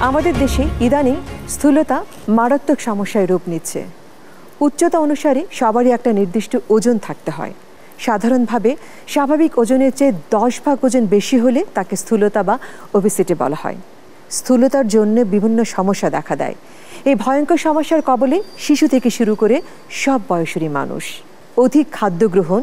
আমাদের দেশে ইদানিং স্থূলতা মারাত্মক সমস্যায় রূপ নিচ্ছে। উচ্চতা অনুসারে সবারই একটা নির্দিষ্ট ওজন থাকতে হয়। সাধারণভাবে স্বাভাবিক ওজনের চেয়ে 10 ভাগ ওজন বেশি হলে তাকে স্থূলতা বা ওবেসিটি বলা হয়। স্থূলতার জন্য বিভিন্ন সমস্যা দেখা দেয়। এই ভয়ঙ্কর সমস্যার কবলে শিশু থেকে শুরু করে সব বয়সেরই মানুষ। অধিক খাদ্য গ্রহণ,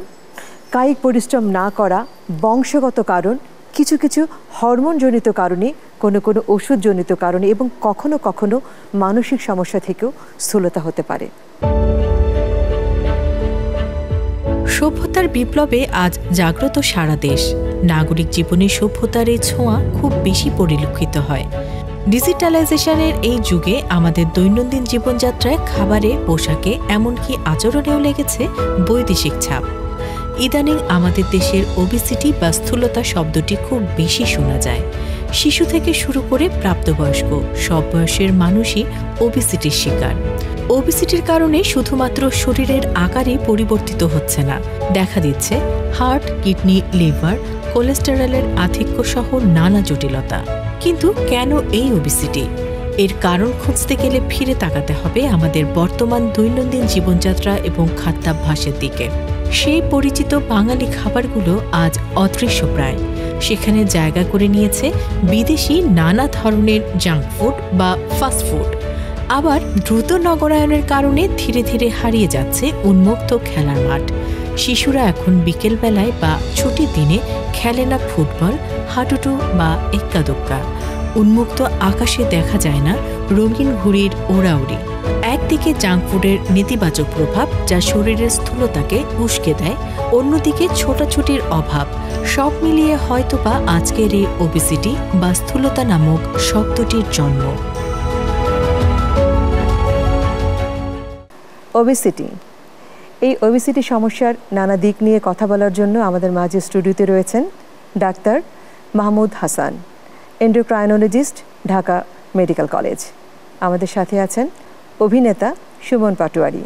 কায়িক পরিশ্রম না করা, বংশগত কারণ, কিছু কিছু হরমোনজনিত কারণে, কোনো কোনো ওষুধজনিত কারণে এবং কখনো কখনো মানসিক সমস্যা থেকেও স্থূলতা হতে পারে। সভ্যতার বিপ্লবে আজ জাগ্রত সারা দেশ। নাগরিক জীবনে সভ্যতার এই ছোঁয়া খুব বেশি পরিলক্ষিত হয়। ডিজিটালাইজেশনের এই যুগে আমাদের দৈনন্দিন জীবনযাত্রায়, খাবারে, পোশাকে, এমনকি আচরণেও লেগেছে বৈদেশিক ছাপ। ইদানিং আমাদের দেশের ওবেসিটি বা স্থূলতা শব্দটি খুব বেশি শোনা যায়। শিশু থেকে শুরু করে প্রাপ্তবয়স্ক সব বয়সের মানুষই ওবেসিটির শিকার। ওবেসিটির কারণে শুধুমাত্র শরীরের আকারই পরিবর্তিত হচ্ছে না, দেখা দিচ্ছে হার্ট, কিডনি, লিভার, কোলেস্টেরলের আধিক্য সহ নানা জটিলতা। কিন্তু কেন এই ওবেসিটি? এর কারণ খুঁজতে গেলে ফিরে তাকাতে হবে আমাদের বর্তমান দৈনন্দিন জীবনযাত্রা এবং খাদ্যাভ্যাসের দিকে। সেই পরিচিত বাঙালি খাবারগুলো আজ অদৃশ্য প্রায়। সেখানে জায়গা করে নিয়েছে বিদেশি নানা ধরনের জাঙ্ক ফুড বা ফাস্টফুড। আবার দ্রুত নগরায়নের কারণে ধীরে ধীরে হারিয়ে যাচ্ছে উন্মুক্ত খেলার মাঠ। শিশুরা এখন বিকেলবেলায় বা ছুটির দিনে খেলে না ফুটবল, হাডুডু বা এক্কাদোক্কা। উন্মুক্ত আকাশে দেখা যায় না রঙিন ঘুড়ির ওড়াউড়ি। একদিকে জাঙ্ক ফুডের নেতিবাচক প্রভাব, যা শরীরের স্থূলতাকে উস্কে দেয়, অন্যদিকে ছোটাছুটির অভাব। সব মিলিয়ে হয়তোবা আজকের এই ওবেসিটি বা স্থূলতা নামক শব্দটির জন্ম। ওবেসিটি, এই ওবেসিটি সমস্যার নানা দিক নিয়ে কথা বলার জন্য আমাদের মাঝে স্টুডিওতে রয়েছেন doctor Mahmud Hasan, endocrinologist, Dhaka medical college. আমাদের সাথে আছেন অভিনেতা সুমন পাটোয়ারি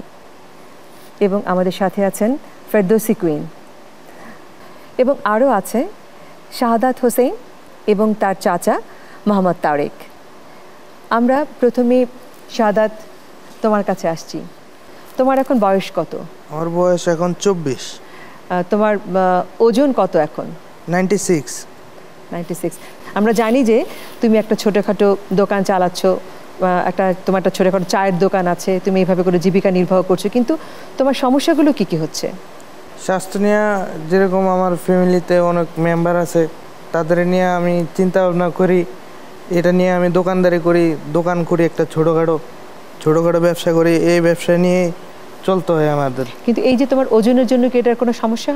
এবং আমাদের সাথে আছেন ফেরদৌসী কুইন এবং আরও আছে শাহাদাত হোসেন এবং তার চাচা মোহাম্মদ তারেক। আমরা প্রথমে শাহাদাত, তোমার কাছে আসছি। তোমার এখন বয়স কত? আমার বয়স এখন 24। তোমার ওজন কত এখন? 96। আমরা জানি যে তুমি একটা ছোটোখাটো দোকান চালাচ্ছ, তোমার একটা ছোটোখাটো চায়ের দোকান আছে, তুমি এইভাবে করে জীবিকা নির্বাহ করছো, কিন্তু তোমার সমস্যাগুলো কি কি হচ্ছে? স্বাস্থ্য নিয়ে যেরকম আমার ফ্যামিলিতে অনেক মেম্বার আছে, তাদের নিয়ে আমি চিন্তা ভাবনা করি। এটা নিয়ে আমি দোকানদারি করি, দোকান করি, একটা ছোটোখাটো ব্যবসা করি। এই ব্যবসা নিয়ে চলতে হয় আমাদের। কিন্তু এই যে তোমার ওজনের জন্য কি এটার কোনো সমস্যা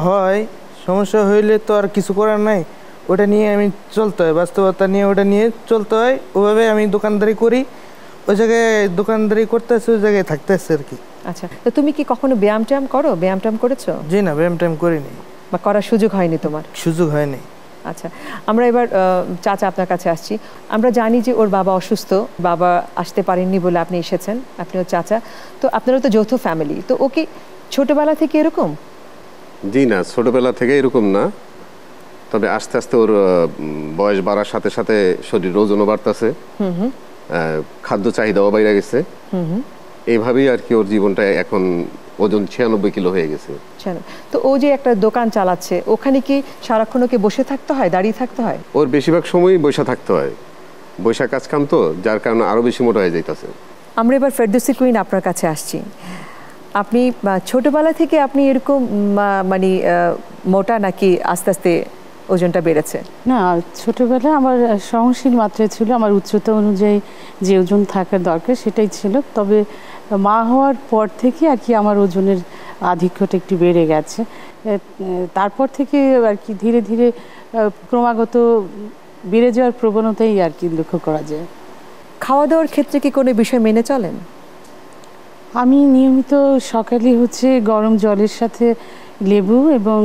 হয়? সমস্যা হইলে তো আর কিছু করার নাই, ওটা নিয়ে আমি চলতে হয়, বাস্তবতা নিয়ে ওটা নিয়ে চলতে হয়। ওভাবে আমি দোকানদারি করি, ওই জায়গায় দোকানদারি করতে আসে, ওই জায়গায় থাকতে আসে আর কি। আচ্ছা, তো তুমি কি কখনো ব্যায়াম ট্যায়াম করো? ব্যায়াম ট্যায়াম করেছো? জি না, ব্যায়াম ট্যায়াম করিনি, বা করার সুযোগ হয়নি তোমার? সুযোগ হয়নি। আচ্ছা, আমরা এবার চাচা আপনার কাছে আসছি। আমরা জানি যে ওর বাবা অসুস্থ, বাবা আসতে পারেননি বলে আপনি এসেছেন, আপনি ওর চাচা। তো আপনারা তো যৌথ ফ্যামিলি, তো ও কি ছোটবেলা থেকে এরকম? জি না, ছোটবেলা থেকে এরকম না, তবে আস্তে আস্তে ওর বয়স বাড়ার সাথে সাথে শরীর ওজনও বাড়তেছে, খাদ্য চাহিদাও বাইরে গেছে। এইভাবেই আর কি ওর জীবনটা এখন ওজন 96 কিলো হয়ে গেছে। তো ও যে একটা দোকান চালাচ্ছে, ওখানে কি সারাক্ষণ ওকে বসে থাকতে হয়, দাঁড়িয়ে থাকতে হয়? ওর বেশিরভাগ সময়ই বসে থাকতে হয়, বসে কাজ কাম তো, যার কারণে আরো বেশি মোটা হয়ে যাইতেছে। আমরা এবার ফেরদৌসী কুইন আপনার কাছে আসছি। আপনি ছোটবেলা থেকে আপনি এরকম মানে মোটা, নাকি আস্তে আস্তে ওজনটা বেড়েছে? না, ছোটবেলায় আমার সহনশীল মাত্রায় ছিল, আমার উচ্চতা অনুযায়ী যে ওজন থাকার দরকার সেটাই ছিল। তবে মা হওয়ার পর থেকে আর কি আমার ওজনের আধিক্যটা একটু বেড়ে গেছে। তারপর থেকে আর কি ধীরে ধীরে ক্রমাগত বেড়ে যাওয়ার প্রবণতাই আর কি লক্ষ্য করা যায়। খাওয়া দাওয়ার ক্ষেত্রে কি কোনো বিষয় মেনে চলেন? আমি নিয়মিত সকালে গরম জলের সাথে লেবু এবং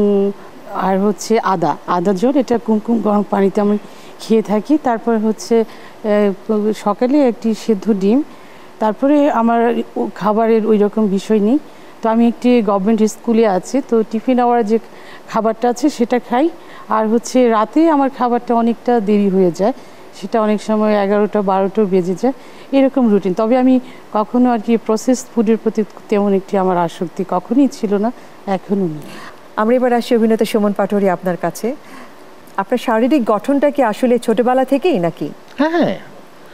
আর আদা জল, এটা কুমকুম গরম পানিতে আমি খেয়ে থাকি। তারপর সকালে একটি সেদ্ধ ডিম। তারপরে আমার খাবারের ওই রকম বিষয় নেই। তো আমি একটি গভর্নমেন্ট স্কুলে আছি, তো টিফিন আওয়ার যে খাবারটা আছে সেটা খাই। আর রাতে আমার খাবারটা অনেকটা দেরি হয়ে যায়, সেটা অনেক সময় 11টা 12টা বেজে যায়, এরকম রুটিন। তবে আমি কখনো আর কি প্রসেসড ফুডের প্রতি তেমন একটি আমার আসক্তি কখনোই ছিল না, এখনও নেই। আমরা এবার আসি অভিনেতা সুমন পাটোয়ারি আপনার কাছে। আপনার শারীরিক গঠনটা কি আসলে ছোটবেলা থেকেই নাকি হ্যাঁ,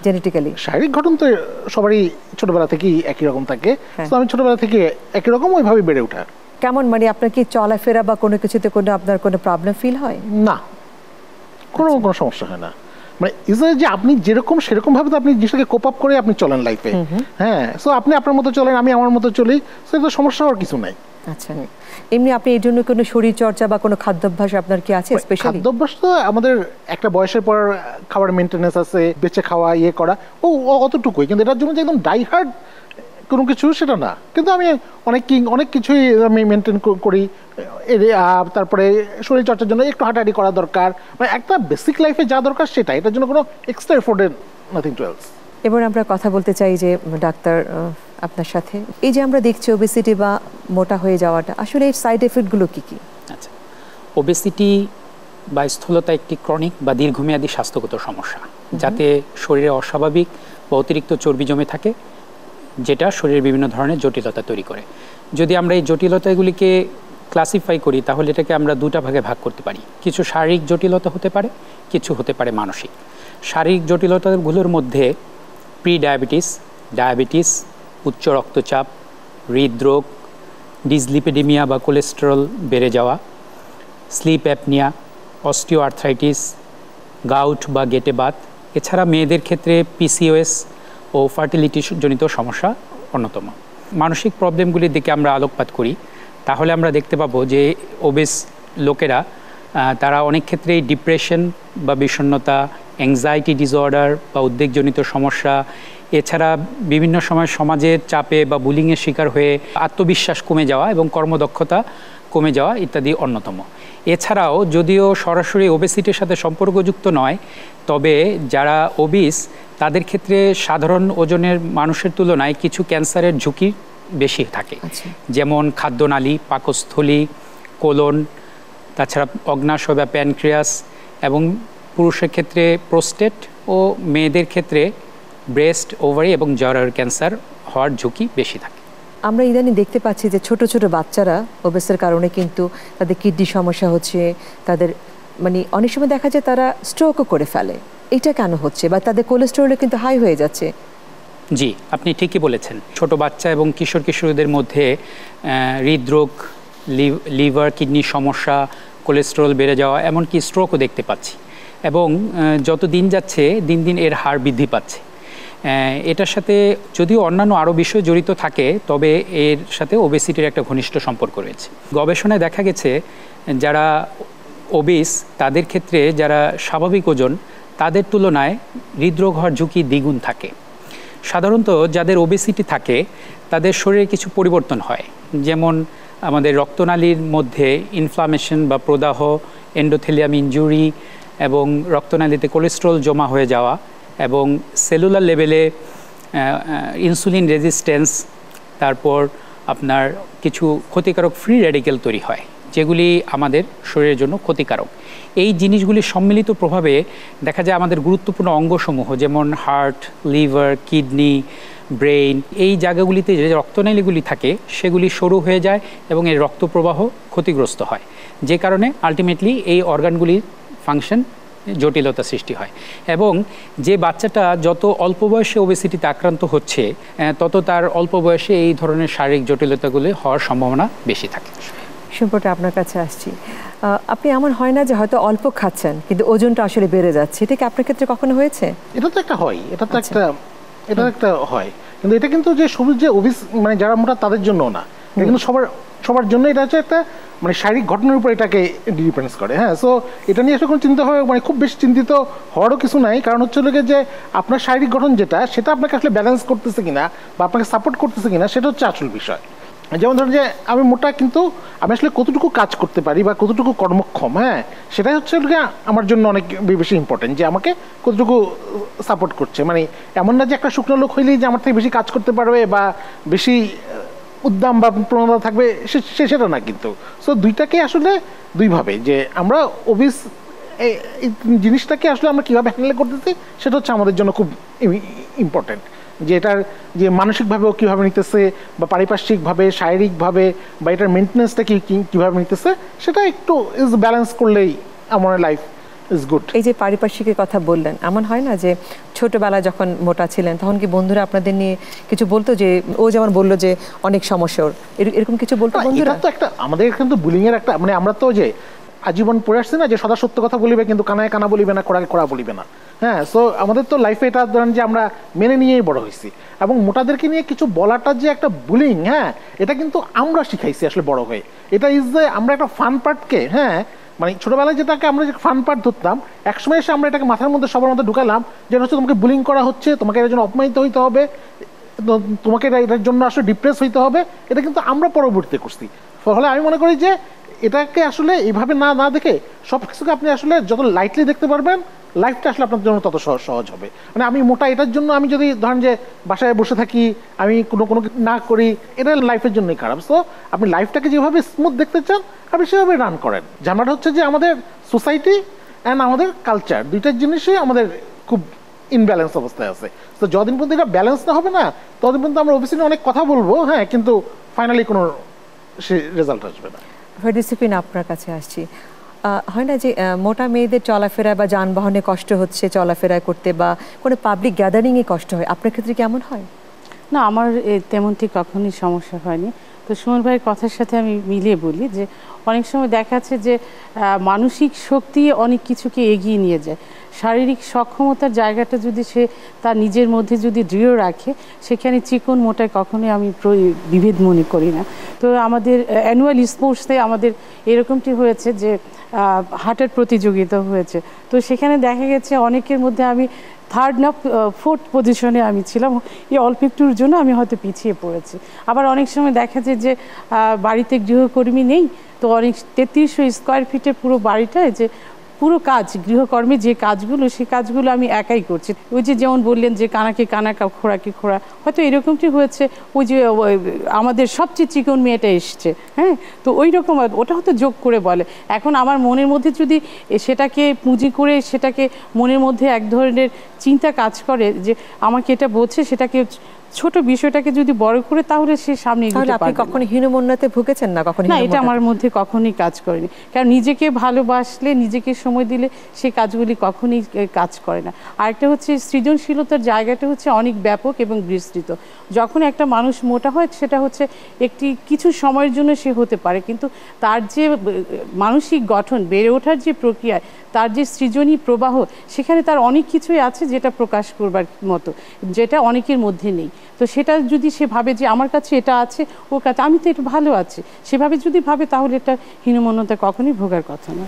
জেনেটিক্যালি? শারীরিক গঠন তো সবারই ছোটবেলা থেকেই একই রকম থাকে, হ্যাঁ। তো আমি ছোটবেলা থেকে একই রকম ওইভাবে বেড়ে ওঠা। কেমন মানে আপনার কি চলাফেরা বা কোনো কিছুতে কোনো আপনার কোনো প্রবলেম ফিল হয়? না, কোনো সমস্যা হয় না। মানে যে আপনি যেরকম সেরকম ভাবে তো আপনি জিনিসটাকে কোপ আপ করে আপনি চলেন লাইফে। হ্যাঁ, সো আপনি আপনার মতো চলেন, আমি আমার মতো চলি, সো এটা সমস্যা হওয়ার কিছু নাই। আচ্ছা, এমনি আপনি এই জন্য কোনো শরীর চর্চা বা কোনো খাদ্যাভ্যাস আপনার কি আছে স্পেশালি? খাদ্যাভ্যাস তো আমাদের একটা বয়সের পর খাবার মেনটেনেন্স আছে, বেঁচে খাওয়া, ইয়ে করা, অতটুকুই। কিন্তু এটার জন্য যে একদম ডাই হার্ড কোনো কিছু সেটা না, কিন্তু আমি অনেক কিছুই আমি মেনটেন করি। তারপরে শরীর চর্চার জন্য একটু হাঁটাহাঁটি করা দরকার, মানে একটা বেসিক লাইফে যা দরকার সেটা, এটার জন্য কোনো এক্সট্রা এফোর্টেড নাথিং টু এলস। এবার আমরা কথা বলতে চাই যে ডাক্তার আপনার সাথে, এই যে আমরা দেখছি ওবেসিটি বা মোটা হয়ে যাওয়াটা, আসলে এর সাইড এফেক্টগুলো কি কি? আচ্ছা, ওবেসিটি বা স্থূলতা একটি ক্রনিক বা দীর্ঘমেয়াদী স্বাস্থ্যগত সমস্যা, যাতে শরীরে অস্বাভাবিক বা অতিরিক্ত চর্বি জমে থাকে, যেটা শরীরের বিভিন্ন ধরনের জটিলতা তৈরি করে। যদি আমরা এই জটিলতাগুলিকে ক্লাসিফাই করি তাহলে এটাকে আমরা দুটা ভাগে ভাগ করতে পারি। কিছু শারীরিক জটিলতা হতে পারে, কিছু হতে পারে মানসিক। শারীরিক জটিলতাগুলোর মধ্যে ডায়াবেটিস, উচ্চ রক্তচাপ, হৃদরোগ, ডিসলিপিডেমিয়া বা কোলেস্টেরল বেড়ে যাওয়া, sleep apnea, osteoarthritis, gout বা গেটে বাত, এছাড়া মেয়েদের ক্ষেত্রে পিসিওএস ও ফার্টিলিটি জনিত সমস্যা অন্যতম। মানসিক প্রবলেমগুলির দিকে আমরা আলোকপাত করি তাহলে আমরা দেখতে পাবো যে ওবেস লোকেরা তারা অনেক ক্ষেত্রেই ডিপ্রেশন বা বিষণ্ণতা, অ্যাংজাইটি ডিসঅর্ডার বা উদ্বেগজনিত সমস্যা, এছাড়া বিভিন্ন সময় সমাজের চাপে বা বুলিংয়ের শিকার হয়ে আত্মবিশ্বাস কমে যাওয়া এবং কর্মদক্ষতা কমে যাওয়া ইত্যাদি অন্যতম। এছাড়াও যদিও সরাসরি ওবেসিটির সাথে সম্পর্কযুক্ত নয়, তবে যারা ওবিস তাদের ক্ষেত্রে সাধারণ ওজনের মানুষের তুলনায় কিছু ক্যান্সারের ঝুঁকি বেশি থাকে। যেমন খাদ্যনালী, পাকস্থলী, কোলন, তাছাড়া অগ্নাশয় বা প্যানক্রিয়াস, এবং পুরুষের ক্ষেত্রে প্রোস্টেট ও মেয়েদের ক্ষেত্রে ব্রেস্ট, ওভারি এবং জরায়ুর ক্যান্সার হওয়ার ঝুঁকি বেশি থাকে। আমরা ইদানিং দেখতে পাচ্ছি যে ছোট ছোট বাচ্চারা ওবেসের কারণে কিন্তু তাদের কিডনি সমস্যা হচ্ছে, তাদের মানে অনেক সময় দেখা যায় তারা স্ট্রোকও করে ফেলে। এটা কেন হচ্ছে? বা তাদের কোলেস্টেরলও কিন্তু হাই হয়ে যাচ্ছে। জি, আপনি ঠিকই বলেছেন। ছোট বাচ্চা এবং কিশোর কিশোরীদের মধ্যে হৃদরোগ, লিভার, কিডনির সমস্যা, কোলেস্টেরল বেড়ে যাওয়া, এমনকি স্ট্রোকও দেখতে পাচ্ছি। এবং যত দিন যাচ্ছে দিন দিন এর হার বৃদ্ধি পাচ্ছে। এটার সাথে যদিও অন্যান্য আরও বিষয় জড়িত থাকে, তবে এর সাথে ওবেসিটির একটা ঘনিষ্ঠ সম্পর্ক রয়েছে। গবেষণায় দেখা গেছে যারা ওবেস তাদের ক্ষেত্রে যারা স্বাভাবিক ওজন তাদের তুলনায় হৃদরোগ হওয়ার ঝুঁকি দ্বিগুণ থাকে। সাধারণত যাদের ওবেসিটি থাকে তাদের শরীরে কিছু পরিবর্তন হয়, যেমন আমাদের রক্তনালীর মধ্যে ইনফ্লামেশন বা প্রদাহ, এন্ডোথেলিয়াম ইনজুরি এবং রক্তনালীতে কোলেস্টেরল জমা হয়ে যাওয়া, এবং সেলুলার লেভেলে ইনসুলিন রেজিস্ট্যান্স, তারপর আপনার কিছু ক্ষতিকারক ফ্রি রেডিক্যাল তৈরি হয় যেগুলি আমাদের শরীরের জন্য ক্ষতিকারক। এই জিনিসগুলির সম্মিলিত প্রভাবে দেখা যায় আমাদের গুরুত্বপূর্ণ অঙ্গসমূহ যেমন হার্ট, লিভার, কিডনি, ব্রেইন, এই জায়গাগুলিতে যে রক্তনালীগুলি থাকে সেগুলি সরু হয়ে যায় এবং এর রক্ত প্রবাহ ক্ষতিগ্রস্ত হয়, যে কারণে আলটিমেটলি এই অর্গানগুলির ফাংশন জটিলতা সৃষ্টি হয়। এবং যে বাচ্চাটা যত অল্প বয়সে ওবেসিটিতে আক্রান্ত হচ্ছে তত তার অল্প বয়সে এই ধরনের শারীরিক জটিলতাগুলি হওয়ার সম্ভাবনা বেশি থাকে। সম্পর্কে আপনার কাছে আসছি, আপনি এমন হয় না যে হয়তো অল্প খাচ্ছেন কিন্তু ওজনটা আসলে বেড়ে যাচ্ছে, এটা কি আপনার ক্ষেত্রে কখনো হয়েছে? এটা তো একটা হয়, এটা একটা হয়, কিন্তু এটা কিন্তু যে সবুজ যে ওবিস মানে যারা মোটা তাদের জন্য না, এটা কিন্তু সবার জন্য এটা হচ্ছে একটা মানে শারীরিক ঘটনার উপর এটাকে ডিপেন্ডস করে। হ্যাঁ, সো এটা নিয়ে আসলে কোনো চিন্তা হবে মানে খুব বেশি চিন্তিত হওয়ারও কিছু নাই, কারণ হচ্ছে লোকে যে আপনার শারীরিক গঠন যেটা সেটা আপনাকে আসলে ব্যালেন্স করতেছে কিনা বা আপনাকে সাপোর্ট করতেছে কিনা সেটা হচ্ছে আসল বিষয়। যেমন ধরুন যে আমি মোটা কিন্তু আমি আসলে কতটুকু কাজ করতে পারি বা কতটুকু কর্মক্ষম, হ্যাঁ সেটাই হচ্ছে আমার জন্য অনেক বেশি ইম্পর্টেন্ট, যে আমাকে কতটুকু সাপোর্ট করছে। মানে এমন না যে একটা শুকনো লোক হইলেই যে আমার থেকে বেশি কাজ করতে পারবে বা বেশি উদ্যম বা প্রবণতা থাকবে সেটা না কিন্তু। সো দুইটাকে আসলে দুইভাবে, যে আমরা ওবিস এই জিনিসটাকে আসলে আমরা কীভাবে হ্যান্ডেল করতেছি সেটা হচ্ছে আমাদের জন্য খুব ইম্পর্টেন্ট, যে এটার যে মানসিকভাবেও কীভাবে নিতেছে বা পারিপার্শ্বিকভাবে শারীরিকভাবে বা এটার মেনটেন্যান্সটা কীভাবে নিতেছে সেটা একটু ব্যালেন্স করলেই আমার লাইফ ইজ গুড। এই যে পারিপার্শ্বিকের কথা বললেন, এমন হয় না যে ছোটবেলায় যখন মোটা ছিলেন তখন কি বন্ধুরা আপনাদের নিয়ে কিছু বলতো, যে ও যেমন বললো যে অনেক সমস্যা ওর, এরকম কিছু বলতো বন্ধুরা? এটা তো একটা আমাদের কিন্তু বুলিংয়ের একটা মানে আমরা তো যে আজীবন পড়ে আসছি না যে সদা সত্য কথা বলিবে কিন্তু কানায় কানা বলিবে না, কোড়াকে কোড়া বলিবে না। হ্যাঁ, সো আমাদের তো লাইফে এটা ধরেন যে আমরা মেনে নিয়েই বড় হয়েছি, এবং মোটাদেরকে নিয়ে কিছু বলাটা যে একটা বুলিং, হ্যাঁ এটা কিন্তু আমরা শিখাইছি আসলে বড় হয়ে। এটা ইজ যে আমরা একটা ফান পার্টকে, হ্যাঁ মানে ছোটবেলায় যেটাকে আমরা যে ফান পার্ট ধরতাম, একসময় এসে আমরা এটাকে মাথার মধ্যে সবার মধ্যে ঢুকালাম যে হচ্ছে তোমাকে বুলিং করা হচ্ছে, তোমাকে এটার জন্য অপমানিত হইতে হবে, তোমাকে এটার জন্য আসলে ডিপ্রেস হইতে হবে, এটা কিন্তু আমরা পরবর্তীতে করছি। ফলে আমি মনে করি যে এটাকে আসলে এইভাবে না দেখে সব কিছুকে আপনি আসলে যত লাইটলি দেখতে পারবেন, লাইফটা আসলে আপনার জন্য তত সহজ হবে। মানে আমি মোটা এটার জন্য আমি যদি ধরেন যে বাসায় বসে থাকি, আমি কোনো না করি, এটা লাইফের জন্যই খারাপ। সো আপনি লাইফটাকে যেভাবে স্মুথ দেখতে চান আপনি সেভাবে রান করেন। ঝামেলাটা হচ্ছে যে আমাদের সোসাইটি অ্যান্ড আমাদের কালচার দুইটার জিনিসই আমাদের খুব ইনব্যালেন্স অবস্থায় আছে। তো যতদিন পর্যন্ত এটা ব্যালেন্স না হবে না, ততদিন পর্যন্ত আমরা অবশ্যই অনেক কথা বলবো, হ্যাঁ কিন্তু ফাইনালি কোনো সে রেজাল্ট আসবে না। ডিসিপ্লিন আপনার কাছে আসছি, হয় না যে মোটা মেয়েদের চলাফেরা বা যানবাহনে কষ্ট হচ্ছে চলাফেরা করতে, বা কোনো পাবলিক গ্যাদারিংয়ে কষ্ট হয়, আপনার ক্ষেত্রে কেমন হয়? না, আমার তেমনটি কখনোই সমস্যা হয়নি। তো সুমন ভাইয়ের কথার সাথে আমি মিলিয়ে বলি যে অনেক সময় দেখা যাচ্ছে যে মানসিক শক্তি অনেক কিছুকে এগিয়ে নিয়ে যায়। শারীরিক সক্ষমতার জায়গাটা যদি সে তার নিজের মধ্যে যদি দৃঢ় রাখে, সেখানে চিকন মোটায় কখনোই আমি বিভেদ মনে করি না। তো আমাদের অ্যানুয়াল স্পোর্টসে আমাদের এরকমটি হয়েছে যে হাঁটার প্রতিযোগিতা হয়েছে, তো সেখানে দেখা গেছে অনেকের মধ্যে আমি থার্ড না ফোর্থ পজিশনে আমি ছিলাম, এই অল্প একটুর জন্য আমি হয়তো পিছিয়ে পড়েছি। আবার অনেক সময় দেখা যায় যে বাড়িতে গৃহকর্মী নেই, তো অনেক 3300 স্কোয়ার ফিটের পুরো বাড়িটায় যে পুরো কাজ গৃহকর্মে যে কাজগুলো, সেই কাজগুলো আমি একাই করছি। ওই যে যেমন বললেন যে কানাকে কানা খোড়াকে খোড়া, হয়তো এরকমটি হয়েছে। ওই যে আমাদের সবচেয়ে চিকন মেয়েটা এসছে, হ্যাঁ, তো ওই রকম ওটা হয়তো যোগ করে বলে। এখন আমার মনের মধ্যে যদি সেটাকে পুঁজি করে সেটাকে মনের মধ্যে এক ধরনের চিন্তা কাজ করে যে আমাকে এটা বলছে, সেটাকে ছোট বিষয়টাকে যদি বড় করে, তাহলে সে সামনে এগোতে পারবে। আপনি কখনো হীনমন্যতায় ভুগেছেন না? কখনো না, এটা আমার মধ্যে কখনোই কাজ করেনি, কারণ নিজেকে ভালোবাসলে, নিজেকে সময় দিলে সেই কাজগুলি কখনোই কাজ করে না। আরেকটা হচ্ছে সৃজনশীলতার জায়গাটা হচ্ছে অনেক ব্যাপক এবং বিস্তৃত। যখন একটা মানুষ মোটা হয়, সেটা হচ্ছে কিছু সময়ের জন্য সে হতে পারে, কিন্তু তার যে মানসিক গঠন, বেড়ে ওঠার যে প্রক্রিয়া, তার যে সৃজনী প্রবাহ, সেখানে তার অনেক কিছুই আছে যেটা প্রকাশ করবার মতো, যেটা অনেকের মধ্যে নেই। তো সেটা যদি সে ভাবে যে আমার কাছে এটা আছে, ওর কাছে আমি তো এটা ভালো আছি, সেভাবে যদি ভাবে, তাহলে এটা হীনমন্যতা কখনোই ভোগার কথা না।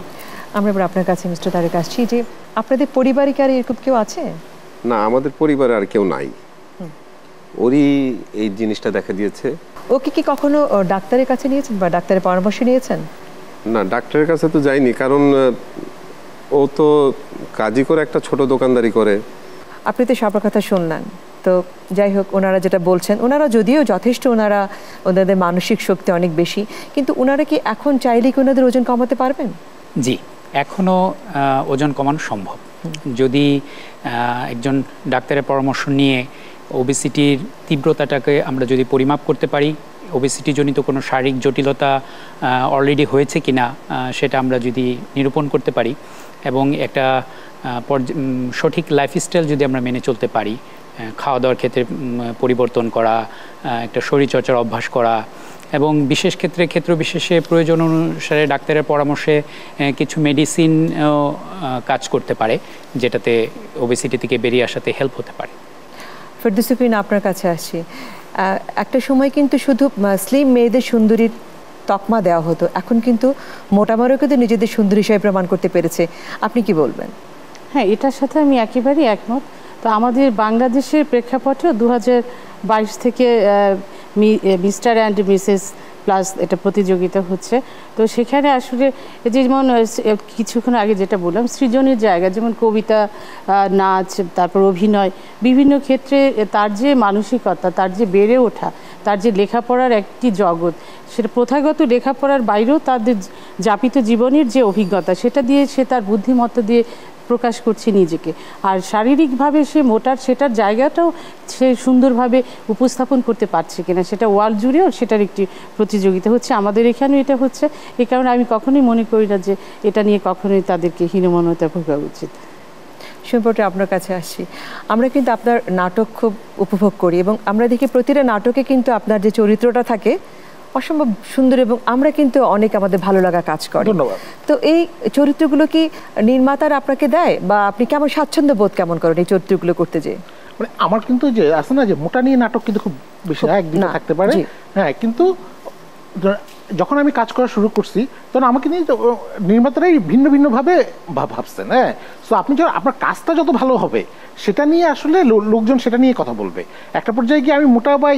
আমরা এবার আপনার কাছে মিস্টার তারেক আসছি, যে আপনাদের পরিবারে কি আর এরকম কেউ আছে? না, আমাদের পরিবারে আর কেউ নাই, ওরই এই জিনিসটা দেখা দিয়েছে। ওকে কি কখনো ডাক্তারের কাছে নিয়েছেন বা ডাক্তারের পরামর্শ নিয়েছেন? না, ডাক্তারের কাছে তো যাইনি, কারণ ও তো কাজই করে, একটা ছোট দোকানদারি করে। আপনি তো সবার কথা শুনলেন, তো যাই হোক, ওনারা যেটা বলছেন, ওনারা যদিও যথেষ্ট, ওনাদের মানসিক শক্তি অনেক বেশি, কিন্তু ওনারা কি এখন চাইলে কি ওনাদের ওজন কমাতে পারবেন? জি, এখনও ওজন কমানো সম্ভব, যদি একজন ডাক্তারের পরামর্শ নিয়ে ওবেসিটির তীব্রতাটাকে আমরা যদি পরিমাপ করতে পারি, ওবেসিটিজনিত কোনো শারীরিক জটিলতা অলরেডি হয়েছে কিনা সেটা আমরা যদি নিরূপণ করতে পারি, এবং একটা সঠিক লাইফস্টাইল যদি আমরা মেনে চলতে পারি, খাওয়া দাওয়ার ক্ষেত্রে পরিবর্তন করা, একটা শরীরচর্চার অভ্যাস করা, এবং বিশেষ ক্ষেত্র বিশেষে প্রয়োজন অনুসারে ডাক্তারের পরামর্শে কিছু মেডিসিন কাজ করতে পারে, যেটাতে ওবেসিটি থেকে বেরিয়ে আসাতে হেল্প হতে পারে। ফেরদৌসী, আপনার কাছে আসছি, একটা সময় কিন্তু শুধু স্লিম মেয়েদের সুন্দরীর তকমা দেওয়া হতো, এখন কিন্তু মোটামুটি কিন্তু নিজেদের সুন্দর হিসেবে প্রমাণ করতে পেরেছে, আপনি কি বলবেন? হ্যাঁ, এটার সাথে আমি একেবারেই একমত। তো আমাদের বাংলাদেশের প্রেক্ষাপটেও 2022 থেকে মিস্টার অ্যান্ড মিসেস প্লাস এটা প্রতিযোগিতা হচ্ছে। তো সেখানে আসলে যেমন কিছুক্ষণ আগে যেটা বললাম, সৃজনের জায়গা, যেমন কবিতা, নাচ, তারপর অভিনয়, বিভিন্ন ক্ষেত্রে তার যে মানসিকতা, তার যে বেড়ে ওঠা, তার যে লেখাপড়ার একটি জগৎ, সেটা প্রথাগত লেখাপড়ার বাইরেও তাদের যাপিত জীবনের যে অভিজ্ঞতা সেটা দিয়ে সে তার বুদ্ধিমত্তা দিয়ে প্রকাশ করছে নিজেকে, আর শারীরিকভাবে সে মোটার সেটার জায়গাটাও সে সুন্দরভাবে উপস্থাপন করতে পারছে কিনা সেটা ওয়ার্ল্ড জুড়েও সেটার একটি প্রতিযোগিতা হচ্ছে। আমাদের এখানেও এটা হচ্ছে, এই কারণে আমি কখনোই মনে করি না যে এটা নিয়ে কখনোই তাদেরকে হীনমন্যতা ভোগা উচিত। সম্পর্কে আপনার কাছে আসছি, আমরা কিন্তু আপনার নাটক খুব উপভোগ করি এবং আমরা দেখি প্রতিটা নাটকে কিন্তু আপনার যে চরিত্রটা থাকে অসম্ভব সুন্দর এবং আমরা কিন্তু অনেক আমাদের ভালো লাগা কাজ করে। ধন্যবাদ। তো এই চরিত্রগুলো কি নির্মাতারা আপনাকে দেয় বা আপনি কেমন স্বাচ্ছন্দ্য বোধ কেমন করেন এই চরিত্রগুলো করতে যেয়ে? মানে আমার কিন্তু যে আছে না যে মোটা নিয়ে নাটক কিন্তু খুব বেশি একদিন থাকতে পারে, হ্যাঁ, কিন্তু যখন আমি কাজ করা শুরু করছি তখন আমাকে নিয়ে নির্মাতারাই ভিন্ন ভিন্নভাবে ভাবছেন। হ্যাঁ, সো আপনি যখন আপনার কাজটা যত ভালো হবে সেটা নিয়ে আসলে লোকজন সেটা নিয়ে কথা বলবে। একটা পর্যায়ে গিয়ে আমি মোটা বা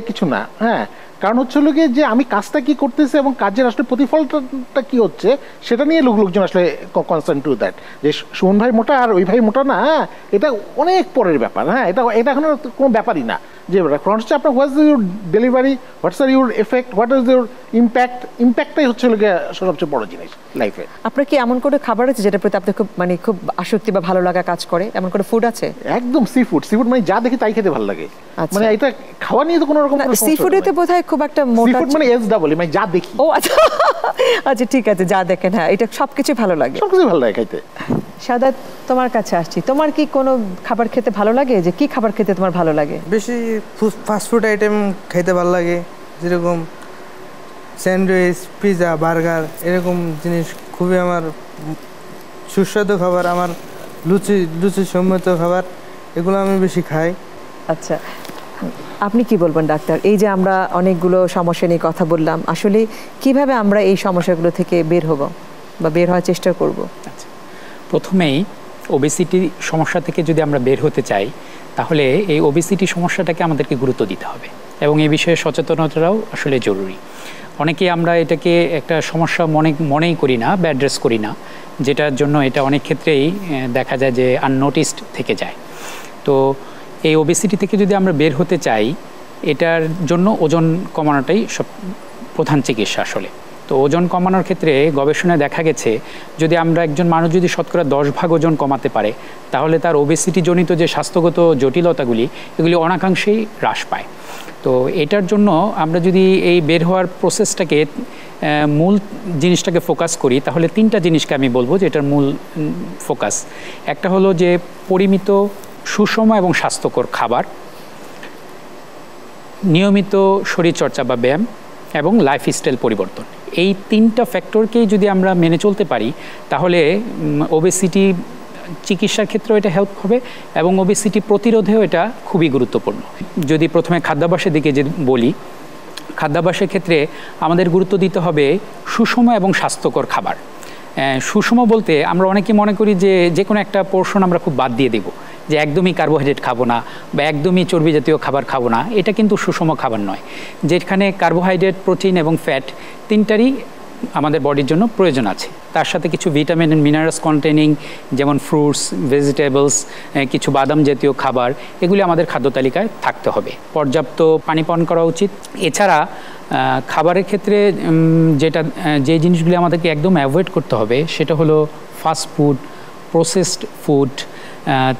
কিছু না, হ্যাঁ, কারণ হচ্ছে হলো গিয়ে যে আমি কাজটা কি করতেছি এবং কাজের আসলে প্রতিফলটা কি হচ্ছে সেটা নিয়ে লোকজন আসলে কনসার্ন টু দ্যাট, যে সুমন ভাই মোটা আর ওই ভাই মোটা না, হ্যাঁ, এটা অনেক পরের ব্যাপার। হ্যাঁ, এটা এখন কোনো ব্যাপারই না। যে হচ্ছে আপনার what's your delivery, what's are your effect, what is your ইম্প্যাক্টটাই হচ্ছে সবচেয়ে বড় জিনিস লাইফে। আপনার কি এমন কোনো খাবার আছে যেটা প্রতি আপনি খুব আসক্তি বা ভালো লাগা কাজ করে, এমন কোনো ফুড আছে? একদম সি ফুড মানে যা দেখি তাই খেতে ভালো লাগে। মানে এটা খাওয়া নিয়ে তো কোনো রকম সি ফুডে তো বোধহয় খুব একটা মোটা, মানে এস ডাবল মানে যা দেখি। ও আচ্ছা আচ্ছা, ঠিক আছে, যা দেখেন, হ্যাঁ, এটা সবকিছু ভালো লাগে, সবকিছু ভালো লাগে খাইতে। সাদাত, তোমার কাছে আসছি, তোমার কি কোনো খাবার খেতে ভালো লাগে? যে কি খাবার খেতে তোমার ভালো লাগে? বেশি ফাস্টফুড আইটেম খেতে ভালো লাগে, যেরকম স্যান্ডউইচ, পিৎজা, বার্গার, এরকম জিনিস খুবই আমার সুস্বাদু খাবার, আমার লুচি সম্মত খাবার, এগুলো আমি বেশি খাই। আচ্ছা, আপনি কি বলবেন ডাক্তার? এই যে আমরা অনেকগুলো সমস্যা নিয়ে কথা বললাম, আসলে কিভাবে আমরা এই সমস্যাগুলো থেকে বের হব বা বের হওয়ার চেষ্টা করব? আচ্ছা, প্রথমেই ওবেসিটি সমস্যা থেকে যদি আমরা বের হতে চাই তাহলে এই ওবেসিটি সমস্যাটাকে আমাদেরকে গুরুত্ব দিতে হবে এবং এই বিষয়ে সচেতনতাটাও আসলে জরুরি। অনেকেই আমরা এটাকে একটা সমস্যা মনেই করি না বা অ্যাড্রেস করি না, যেটার জন্য এটা অনেক ক্ষেত্রেই দেখা যায় যে আননোটিসড থেকে যায়। তো এই ওবেসিটি থেকে যদি আমরা বের হতে চাই, এটার জন্য ওজন কমানোটাই সব প্রধান চিকিৎসা আসলে। তো ওজন কমানোর ক্ষেত্রে গবেষণায় দেখা গেছে যদি আমরা একজন মানুষ যদি শতকরা 10 ভাগ ওজন কমাতে পারে তাহলে তার ওবেসিটি জনিত যে স্বাস্থ্যগত জটিলতাগুলি এগুলি অনেকাংশেই হ্রাস পায়। তো এটার জন্য আমরা যদি এই বের হওয়ার প্রসেসটাকে মূল জিনিসটাকে ফোকাস করি তাহলে 3টা জিনিসকে আমি বলবো যে এটার মূল ফোকাস। একটা হলো যে পরিমিত সুষম এবং স্বাস্থ্যকর খাবার, নিয়মিত শরীরচর্চা বা ব্যায়াম এবং লাইফস্টাইল পরিবর্তন। এই 3টা ফ্যাক্টরকেই যদি আমরা মেনে চলতে পারি তাহলে ওবেসিটি চিকিৎসার ক্ষেত্রেও এটা হেল্প হবে এবং ওবেসিটি প্রতিরোধেও এটা খুবই গুরুত্বপূর্ণ। যদি প্রথমে খাদ্যাভ্যাসের দিকে যে বলি, খাদ্যাভ্যাসের ক্ষেত্রে আমাদের গুরুত্ব দিতে হবে সুষম এবং স্বাস্থ্যকর খাবার। সুষম বলতে আমরা অনেকে মনে করি যে কোনো একটা পোর্শন আমরা খুব বাদ দিয়ে দেব, যে একদমই কার্বোহাইড্রেট খাবো না বা একদমই চর্বি জাতীয় খাবার খাবো না, এটা কিন্তু সুষম খাবার নয়। যেখানে কার্বোহাইড্রেট, প্রোটিন এবং ফ্যাট 3টারই আমাদের বডির জন্য প্রয়োজন আছে। তার সাথে কিছু ভিটামিন এন্ড মিনারেলস কন্টেনিং যেমন ফ্রুটস, ভেজিটেবলস, কিছু বাদাম জাতীয় খাবার, এগুলি আমাদের খাদ্য তালিকায় থাকতে হবে। পর্যাপ্ত পানি পান করা উচিত। এছাড়া খাবারের ক্ষেত্রে যে জিনিসগুলি আমাদেরকে একদম অ্যাভয়েড করতে হবে সেটা হলো ফাস্ট ফুড, প্রসেসড ফুড,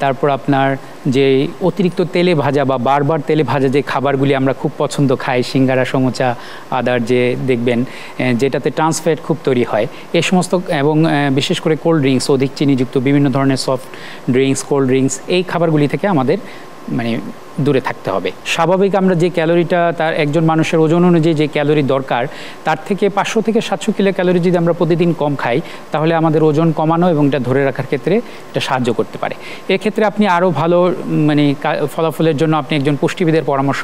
তারপর আপনার যে অতিরিক্ত তেলে ভাজা বা বারবার তেলে ভাজা যে খাবারগুলি আমরা খুব পছন্দ খাই, সিঙ্গারা, সমোচা, আদার যে দেখবেন যেটাতে ট্রান্সফ্যাট খুব তৈরি হয়, এই সমস্ত, এবং বিশেষ করে কোল্ড ড্রিঙ্কস, অধিক চিনিযুক্ত বিভিন্ন ধরনের সফট ড্রিঙ্কস, কোল্ড ড্রিঙ্কস, এই খাবারগুলি থেকে আমাদের দূরে থাকতে হবে। স্বাভাবিক আমরা যে ক্যালোরিটা তার একজন মানুষের ওজন অনুযায়ী যে ক্যালোরি দরকার তার থেকে 500 থেকে 700 কিলো ক্যালোরি যদি আমরা প্রতিদিন কম খাই তাহলে আমাদের ওজন কমানো এবং এটা ধরে রাখার ক্ষেত্রে এটা সাহায্য করতে পারে। এক্ষেত্রে আপনি আরও ভালো ফলাফলের জন্য আপনি একজন পুষ্টিবিদের পরামর্শ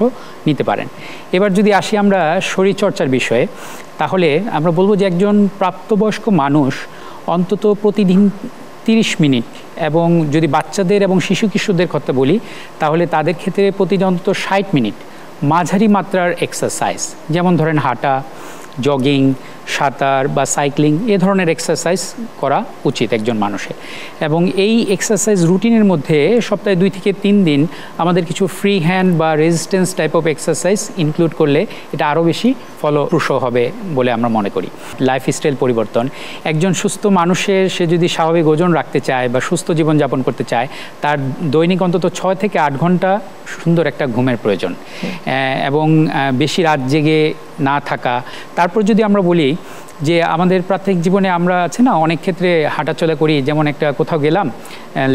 নিতে পারেন। এবার যদি আসি আমরা শরীরচর্চার বিষয়ে, তাহলে আমরা বলবো যে একজন প্রাপ্তবয়স্ক মানুষ অন্তত প্রতিদিন 30 মিনিট, এবং যদি বাচ্চাদের এবং শিশু কিশোরদের কথা বলি তাহলে তাদের ক্ষেত্রে প্রতিদিন অন্তত 60 মিনিট মাঝারি মাত্রার এক্সারসাইজ, যেমন ধরেন হাঁটা, জগিং, সাঁতার বা সাইক্লিং এ ধরনের এক্সারসাইজ করা উচিত একজন মানুষের। এবং এই এক্সারসাইজ রুটিনের মধ্যে সপ্তাহে 2 থেকে 3 দিন আমাদের কিছু ফ্রি হ্যান্ড বা resistance type of exercise include করলে এটা আরও বেশি ফলপ্রসূ হবে বলে আমরা মনে করি। লাইফস্টাইল পরিবর্তন, একজন সুস্থ মানুষের সে যদি স্বাভাবিক ওজন রাখতে চায় বা সুস্থ জীবনযাপন করতে চায়, তার দৈনিক অন্তত 6 থেকে 8 ঘন্টা সুন্দর একটা ঘুমের প্রয়োজন এবং বেশি রাত জেগে না থাকা। তারপর যদি আমরা বলি যে আমাদের প্রাত্যহিক জীবনে আমরা আছে না অনেক ক্ষেত্রে হাঁটাচলা করি, যেমন একটা কোথাও গেলাম,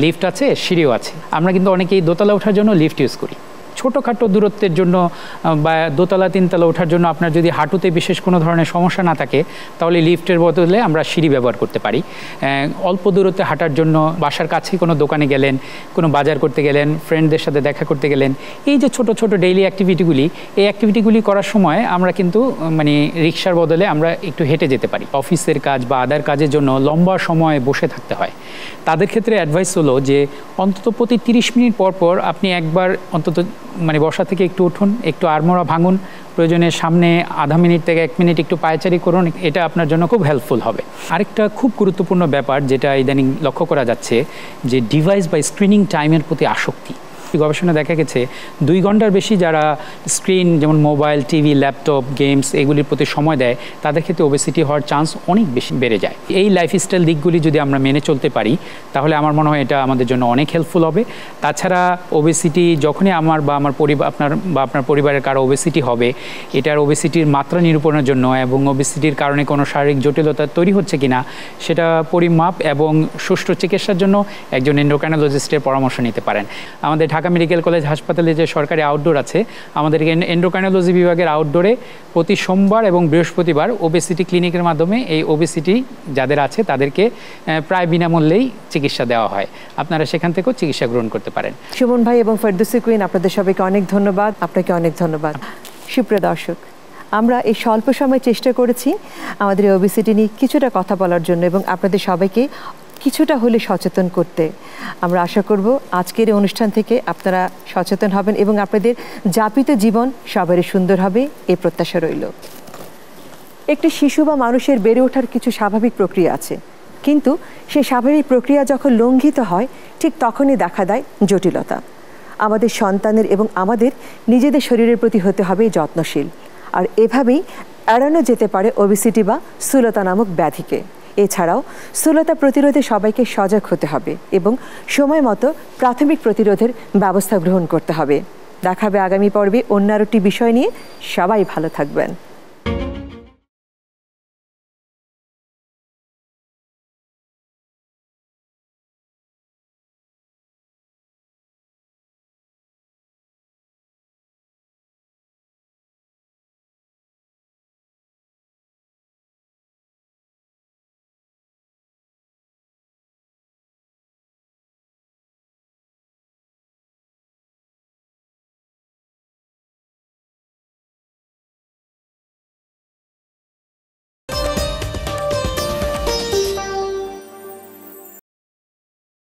লিফট আছে, সিঁড়িও আছে, আমরা কিন্তু অনেকেই দোতলা ওঠার জন্য লিফট ইউজ করি। ছোটোখাটো দূরত্বের জন্য বা দোতলা 3তলা ওঠার জন্য আপনার যদি হাঁটুতে বিশেষ কোনো ধরনের সমস্যা না থাকে, তাহলে লিফটের বদলে আমরা সিঁড়ি ব্যবহার করতে পারি। অল্প দূরত্বে হাঁটার জন্য বাসার কাছেই কোনো দোকানে গেলেন, কোনো বাজার করতে গেলেন, ফ্রেন্ডদের সাথে দেখা করতে গেলেন, এই যে ছোট ছোট ডেইলি অ্যাক্টিভিটিগুলি, এই অ্যাক্টিভিটিগুলি করার সময় আমরা কিন্তু মানে রিক্সার বদলে আমরা একটু হেঁটে যেতে পারি। অফিসের কাজ বা আদার কাজের জন্য লম্বা সময় বসে থাকতে হয়, তাদের ক্ষেত্রে অ্যাডভাইস হলো যে অন্তত প্রতি 30 মিনিট পর পর আপনি একবার অন্তত মানে বসা থেকে একটু উঠুন, একটু আড়মোড়া ভাঙুন, প্রয়োজনে সামনে আধা মিনিট থেকে 1 মিনিট একটু পায়চারি করুন, এটা আপনার জন্য খুব হেল্পফুল হবে। আরেকটা খুব গুরুত্বপূর্ণ ব্যাপার যেটা ইদানিং লক্ষ্য করা যাচ্ছে, যে ডিভাইস বা স্ক্রিনিং টাইমের প্রতি আসক্তি। গবেষণা দেখা গেছে 2 ঘন্টার বেশি যারা স্ক্রিন যেমন মোবাইল, টিভি, ল্যাপটপ, গেমস এগুলির প্রতি সময় দেয়, তাদের ক্ষেত্রে ওবেসিটি হওয়ার চান্স অনেক বেশি বেড়ে যায়। এই লাইফস্টাইল দিকগুলি যদি আমরা মেনে চলতে পারি, তাহলে আমার মনে হয় এটা আমাদের জন্য অনেক হেল্পফুল হবে। তাছাড়া ওবেসিটি যখনই আমার বা আমার আপনার পরিবারের কারো ওবেসিটি হবে, এটার ওবেসিটির মাত্রা নিরূপণের জন্য এবং ওবেসিটির কারণে কোনো শারীরিক জটিলতা তৈরি হচ্ছে কিনা সেটা পরিমাপ এবং সুষ্ঠু চিকিৎসার জন্য একজন এন্ডোক্রাইনোলজিস্টের পরামর্শ নিতে পারেন। আমাদের ঢাকা মেডিকেল কলেজ হাসপাতালে যে সরকারি আউটডোর আছে, আমাদের এন্ডোক্রাইনোলজি বিভাগের আউটডোরে প্রতি সোমবার এবং বৃহস্পতিবার ওবেসিটি ক্লিনিকের মাধ্যমে এই ওবেসিটি যাদের আছে তাদেরকে প্রায় বিনামূল্যেই চিকিৎসা দেওয়া হয়। আপনারা সেখান থেকেও চিকিৎসা গ্রহণ করতে পারেন। সুমন ভাই এবং ফেরদৌসী কুইন, আপনাদের সবাইকে অনেক ধন্যবাদ। আপনাকে অনেক ধন্যবাদ। সুপ্রিয় দর্শক, আমরা এই স্বল্প সময় চেষ্টা করেছি আমাদের এই ওবেসিটি নিয়ে কিছুটা কথা বলার জন্য এবং আপনাদের সবাইকে কিছুটা হলে সচেতন করতে। আমরা আশা করব আজকের এই অনুষ্ঠান থেকে আপনারা সচেতন হবেন এবং আপনাদের যাপিত জীবন সবারই সুন্দর হবে, এই প্রত্যাশা রইল। একটি শিশু বা মানুষের বেড়ে ওঠার কিছু স্বাভাবিক প্রক্রিয়া আছে, কিন্তু সেই স্বাভাবিক প্রক্রিয়া যখন লঙ্ঘিত হয়, ঠিক তখনই দেখা দেয় জটিলতা। আমাদের সন্তানের এবং আমাদের নিজেদের শরীরের প্রতি হতে হবে যত্নশীল, আর এভাবেই এড়ানো যেতে পারে ওবেসিটি বা স্থূলতা নামক ব্যাধিকে। এছাড়াও স্থূলতা প্রতিরোধে সবাইকে সজাগ হতে হবে এবং সময় মতো প্রাথমিক প্রতিরোধের ব্যবস্থা গ্রহণ করতে হবে। দেখা হবে আগামী পর্বে অন্য আরেকটি বিষয় নিয়ে। সবাই ভালো থাকবেন।